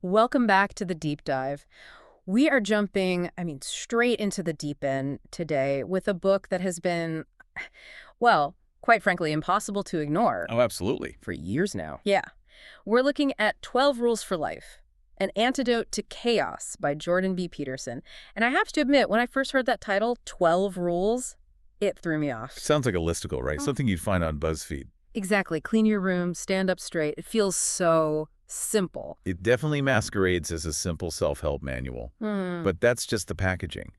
Welcome back to the deep dive. We are jumping, straight into the deep end today with a book that has been, well, quite frankly, impossible to ignore Oh, absolutely. for years now. Yeah. We're looking at 12 Rules for Life, An Antidote to Chaos by Jordan B. Peterson. And I have to admit, when I first heard that title, 12 Rules, it threw me off. Sounds like a listicle, right? Something you'd find on BuzzFeed. Exactly. Clean your room, stand up straight. It feels so simple. It definitely masquerades as a simple self-help manual. But that's just the packaging.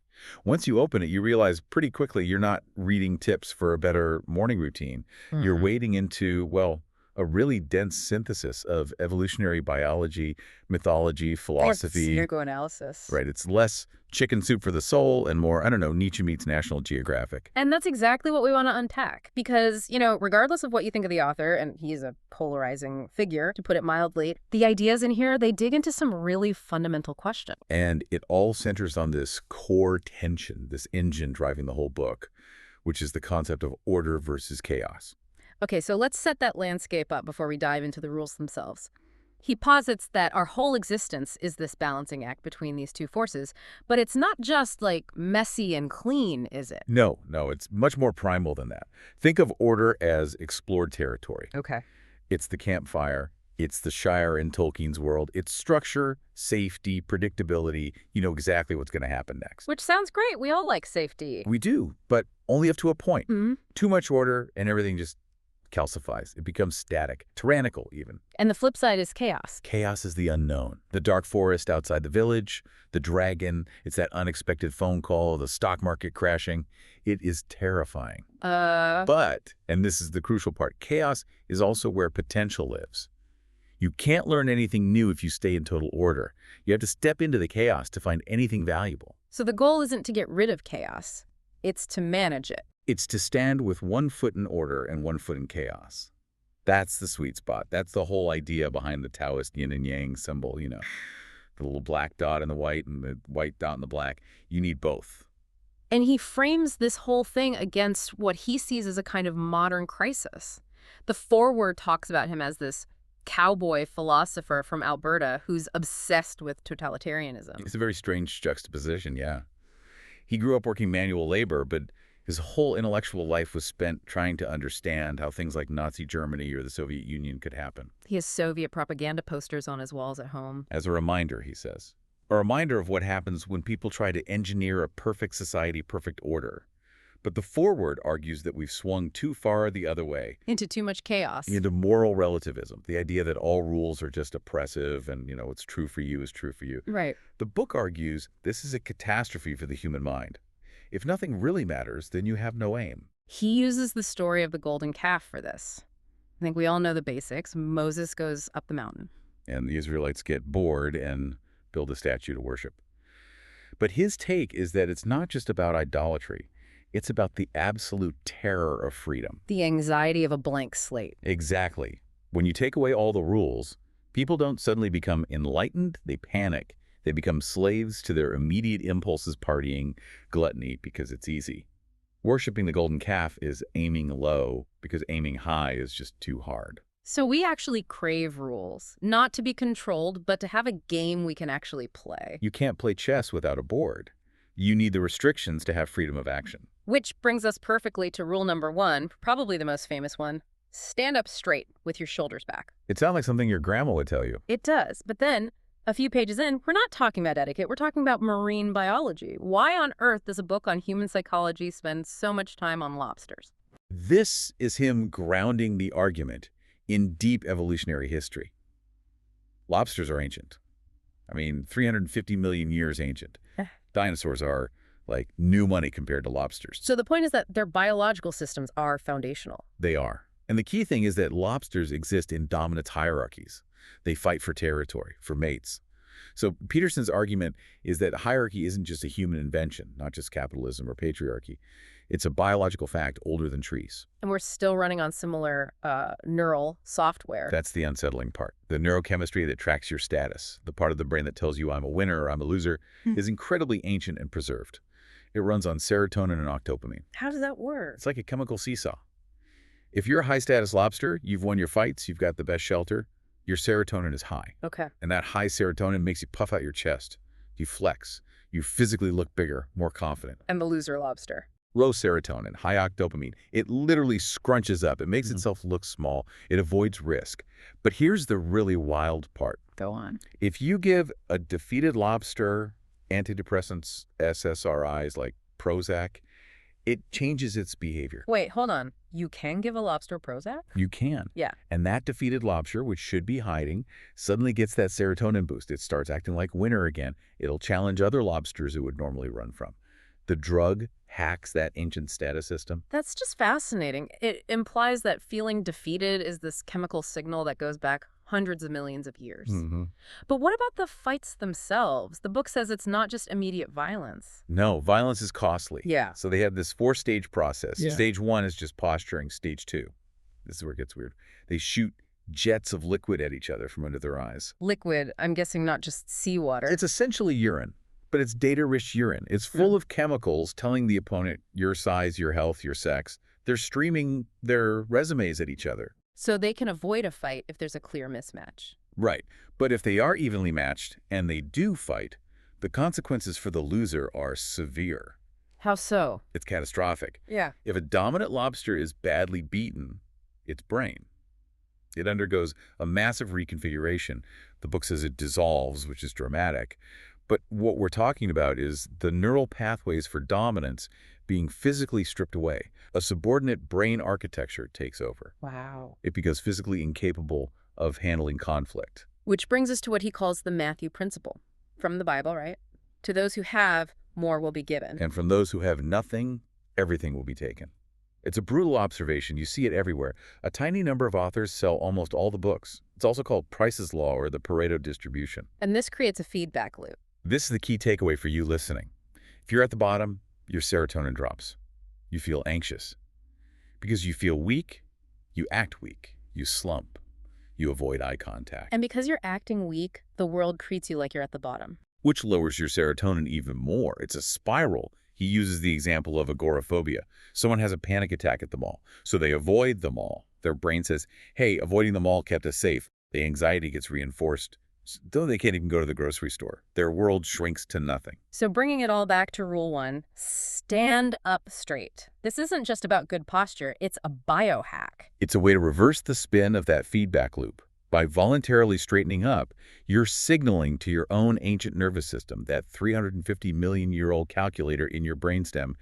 Once you open it, you realize pretty quickly you're not reading tips for a better morning routine. You're wading into, well, a really dense synthesis of evolutionary biology, mythology, philosophy. Psychoanalysis. Right. It's less chicken soup for the soul and more, I don't know, Nietzsche meets National Geographic. And that's exactly what we want to unpack. Because, regardless of what you think of the author, and he's a polarizing figure, to put it mildly, the ideas in here, they dig into some really fundamental questions. And it all centers on this core tension, this engine driving the whole book, which is the concept of order versus chaos. Okay, so let's set that landscape up before we dive into the rules themselves. He posits that our whole existence is this balancing act between these two forces, but it's not just, messy and clean, is it? No, it's much more primal than that. Think of order as explored territory. Okay. It's the campfire. It's the Shire in Tolkien's world. It's structure, safety, predictability. You know exactly what's going to happen next. Which sounds great. We all like safety. We do, but only up to a point. Mm-hmm. Too much order and everything just calcifies. It becomes static, tyrannical even. And the flip side is chaos. Chaos is the unknown. The dark forest outside the village, the dragon, it's that unexpected phone call, the stock market crashing. It is terrifying. But, and this is the crucial part, chaos is also where potential lives. You can't learn anything new if you stay in total order. You have to step into the chaos to find anything valuable. So the goal isn't to get rid of chaos. It's to manage it. It's to stand with one foot in order and one foot in chaos. That's the sweet spot. That's the whole idea behind the Taoist yin and yang symbol, the little black dot in the white and the white dot in the black. You need both. And he frames this whole thing against what he sees as a kind of modern crisis. The foreword talks about him as this cowboy philosopher from Alberta who's obsessed with totalitarianism. It's a very strange juxtaposition, yeah. He grew up working manual labor, but his whole intellectual life was spent trying to understand how things like Nazi Germany or the Soviet Union could happen. He has Soviet propaganda posters on his walls at home. As a reminder, he says. A reminder of what happens when people try to engineer a perfect society, perfect order. But the foreword argues that we've swung too far the other way. Into too much chaos. Into moral relativism, the idea that all rules are just oppressive and, what's true for you is true for you. Right. The book argues this is a catastrophe for the human mind. If nothing really matters, then you have no aim. He uses the story of the golden calf for this. I think we all know the basics. Moses goes up the mountain. And the Israelites get bored and build a statue to worship. But his take is that it's not just about idolatry. It's about the absolute terror of freedom. The anxiety of a blank slate. Exactly. When you take away all the rules, people don't suddenly become enlightened, they panic. They become slaves to their immediate impulses, partying, gluttony, because it's easy. Worshipping the golden calf is aiming low because aiming high is just too hard. So we actually crave rules, not to be controlled, but to have a game we can actually play. You can't play chess without a board. You need the restrictions to have freedom of action. Which brings us perfectly to rule number 1, probably the most famous one. Stand up straight with your shoulders back. It sounds like something your grandma would tell you. It does, but then a few pages in, we're not talking about etiquette, we're talking about marine biology. Why on earth does a book on human psychology spend so much time on lobsters? This is him grounding the argument in deep evolutionary history. Lobsters are ancient. 350 million years ancient. Dinosaurs are like new money compared to lobsters. So the point is that their biological systems are foundational. They are. And the key thing is that lobsters exist in dominance hierarchies. They fight for territory, for mates. So Peterson's argument is that hierarchy isn't just a human invention, not just capitalism or patriarchy. It's a biological fact older than trees. And we're still running on similar neural software. That's the unsettling part. The neurochemistry that tracks your status, the part of the brain that tells you I'm a winner or I'm a loser, is incredibly ancient and preserved. It runs on serotonin and octopamine. How does that work? It's like a chemical seesaw. If you're a high-status lobster, you've won your fights, you've got the best shelter. your serotonin is high. Okay. And that high serotonin makes you puff out your chest. You flex. You physically look bigger, more confident. And the loser lobster. Low serotonin, high dopamine. It literally scrunches up. It makes itself look small. It avoids risk. But here's the really wild part. Go on. If you give a defeated lobster antidepressants, SSRIs like Prozac, it changes its behavior. Wait, hold on. You can give a lobster Prozac? You can. Yeah. And that defeated lobster, which should be hiding, suddenly gets that serotonin boost. It starts acting like winner again. It'll challenge other lobsters it would normally run from. The drug hacks that ancient status system. That's just fascinating. It implies that feeling defeated is this chemical signal that goes back hundreds of millions of years. But what about the fights themselves? The book says it's not just immediate violence. No, violence is costly. Yeah. So they have this 4-stage process. Yeah. Stage 1 is just posturing. Stage 2, this is where it gets weird. They shoot jets of liquid at each other from under their eyes. Liquid, I'm guessing not just seawater. It's essentially urine, but it's data-rich urine. It's full of chemicals telling the opponent your size, your health, your sex. They're streaming their resumes at each other. So they can avoid a fight if there's a clear mismatch. Right. But if they are evenly matched and they do fight, the consequences for the loser are severe. How so? It's catastrophic. Yeah. If a dominant lobster is badly beaten, its brain. It undergoes a massive reconfiguration. The book says it dissolves, which is dramatic. But what we're talking about is the neural pathways for dominance being physically stripped away. A subordinate brain architecture takes over. Wow. It becomes physically incapable of handling conflict. Which brings us to what he calls the Matthew principle. From the Bible, right? To those who have, more will be given. And from those who have nothing, everything will be taken. It's a brutal observation. You see it everywhere. A tiny number of authors sell almost all the books. It's also called Price's Law or the Pareto distribution. And this creates a feedback loop. This is the key takeaway for you listening. If you're at the bottom, your serotonin drops. You feel anxious. Because you feel weak, you act weak. You slump. You avoid eye contact. And because you're acting weak, the world treats you like you're at the bottom. Which lowers your serotonin even more. It's a spiral. He uses the example of agoraphobia. Someone has a panic attack at the mall, so they avoid the mall. Their brain says, hey, avoiding the mall kept us safe. The anxiety gets reinforced. Though they can't even go to the grocery store. Their world shrinks to nothing. So bringing it all back to rule 1, stand up straight. This isn't just about good posture, it's a biohack. It's a way to reverse the spin of that feedback loop. By voluntarily straightening up, you're signaling to your own ancient nervous system, that 350-million-year-old calculator in your brainstem,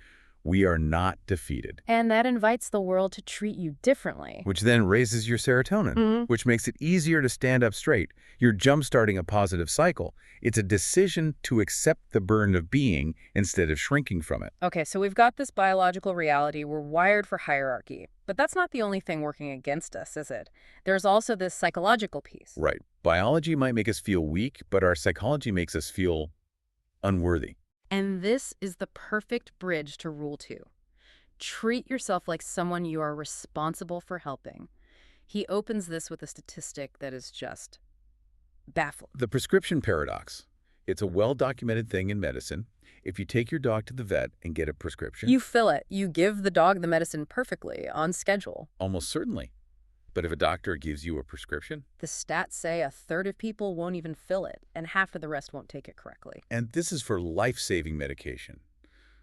we are not defeated. And that invites the world to treat you differently. Which then raises your serotonin, which makes it easier to stand up straight. You're jump-starting a positive cycle. It's a decision to accept the burden of being instead of shrinking from it. Okay, so we've got this biological reality. We're wired for hierarchy. But that's not the only thing working against us, is it? There's also this psychological piece. Right. Biology might make us feel weak, but our psychology makes us feel unworthy. And this is the perfect bridge to rule 2. Treat yourself like someone you are responsible for helping. He opens this with a statistic that is just baffling. The prescription paradox. It's a well-documented thing in medicine. If you take your dog to the vet and get a prescription... You fill it. You give the dog the medicine perfectly, on schedule. Almost certainly. But if a doctor gives you a prescription... The stats say a third of people won't even fill it, and half of the rest won't take it correctly. And this is for life-saving medication,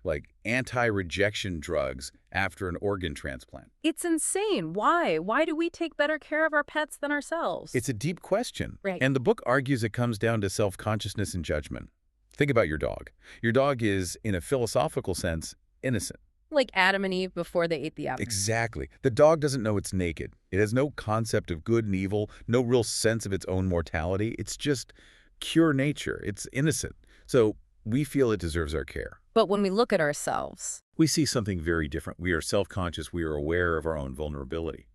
like anti-rejection drugs after an organ transplant. It's insane. Why? Why do we take better care of our pets than ourselves? It's a deep question. Right. And the book argues it comes down to self-consciousness and judgment. Think about your dog. Your dog is, in a philosophical sense, innocent. Like Adam and Eve before they ate the apple. Exactly. The dog doesn't know it's naked. It has no concept of good and evil, no real sense of its own mortality. It's just pure nature. It's innocent. So we feel it deserves our care. But when we look at ourselves, we see something very different. We are self-conscious. We are aware of our own vulnerability.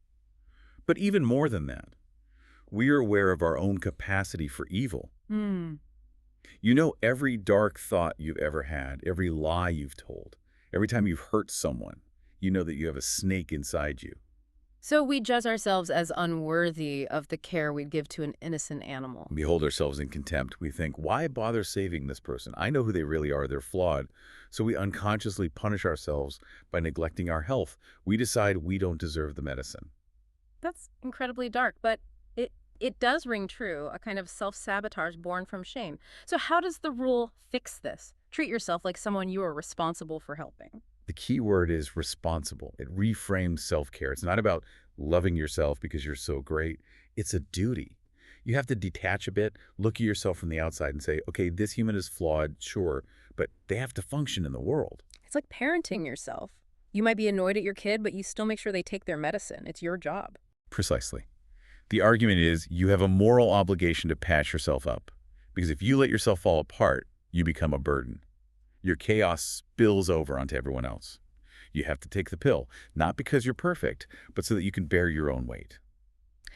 But even more than that, we are aware of our own capacity for evil. You know every dark thought you've ever had, every lie you've told. Every time you've hurt someone, you know that you have a snake inside you. So we judge ourselves as unworthy of the care we'd give to an innocent animal. We hold ourselves in contempt. We think, why bother saving this person? I know who they really are. They're flawed. So we unconsciously punish ourselves by neglecting our health. We decide we don't deserve the medicine. That's incredibly dark, but it It does ring true, a kind of self-sabotage born from shame. So how does the rule fix this? Treat yourself like someone you are responsible for helping. The key word is responsible. It reframes self-care. It's not about loving yourself because you're so great. It's a duty. You have to detach a bit, look at yourself from the outside and say, okay, this human is flawed, sure, but they have to function in the world. It's like parenting yourself. You might be annoyed at your kid, but you still make sure they take their medicine. It's your job. Precisely. The argument is you have a moral obligation to patch yourself up. Because if you let yourself fall apart, you become a burden. Your chaos spills over onto everyone else. You have to take the pill, not because you're perfect, but so that you can bear your own weight.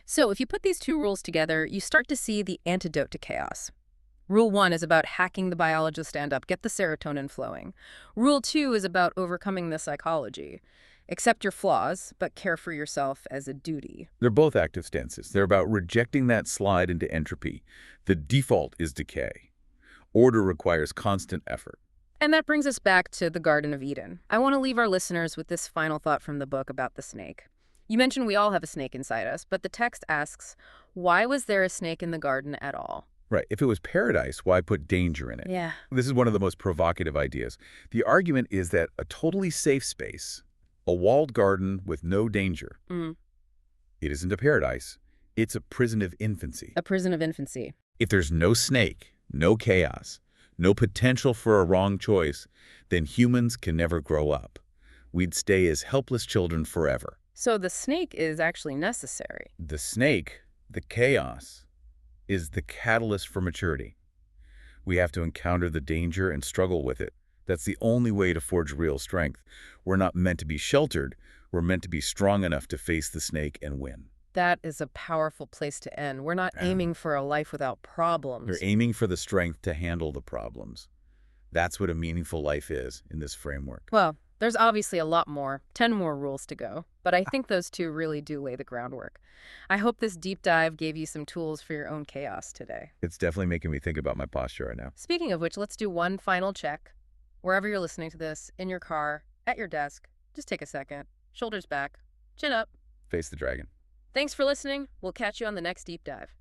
So if you put these two rules together, you start to see the antidote to chaos. Rule 1 is about hacking the biologist stand-up, get the serotonin flowing. Rule 2 is about overcoming the psychology. Accept your flaws, but care for yourself as a duty. They're both active stances. They're about rejecting that slide into entropy. The default is decay. Order requires constant effort. And that brings us back to the Garden of Eden. I want to leave our listeners with this final thought from the book about the snake. You mentioned we all have a snake inside us, but the text asks, why was there a snake in the garden at all? Right. If it was paradise, why put danger in it? Yeah. This is one of the most provocative ideas. The argument is that a totally safe space, a walled garden with no danger, it isn't a paradise. It's a prison of infancy. A prison of infancy. If there's no snake, no chaos, no potential for a wrong choice, then humans can never grow up. We'd stay as helpless children forever. So the snake is actually necessary. The snake, the chaos, is the catalyst for maturity. We have to encounter the danger and struggle with it. That's the only way to forge real strength. We're not meant to be sheltered. We're meant to be strong enough to face the snake and win. That is a powerful place to end. We're not aiming for a life without problems. We're aiming for the strength to handle the problems. That's what a meaningful life is in this framework. Well, there's obviously a lot more, 10 more rules to go, but I think those two really do lay the groundwork. I hope this deep dive gave you some tools for your own chaos today. It's definitely making me think about my posture right now. Speaking of which, let's do one final check. Wherever you're listening to this, in your car, at your desk, just take a second. Shoulders back, chin up. Face the dragon. Thanks for listening. We'll catch you on the next deep dive.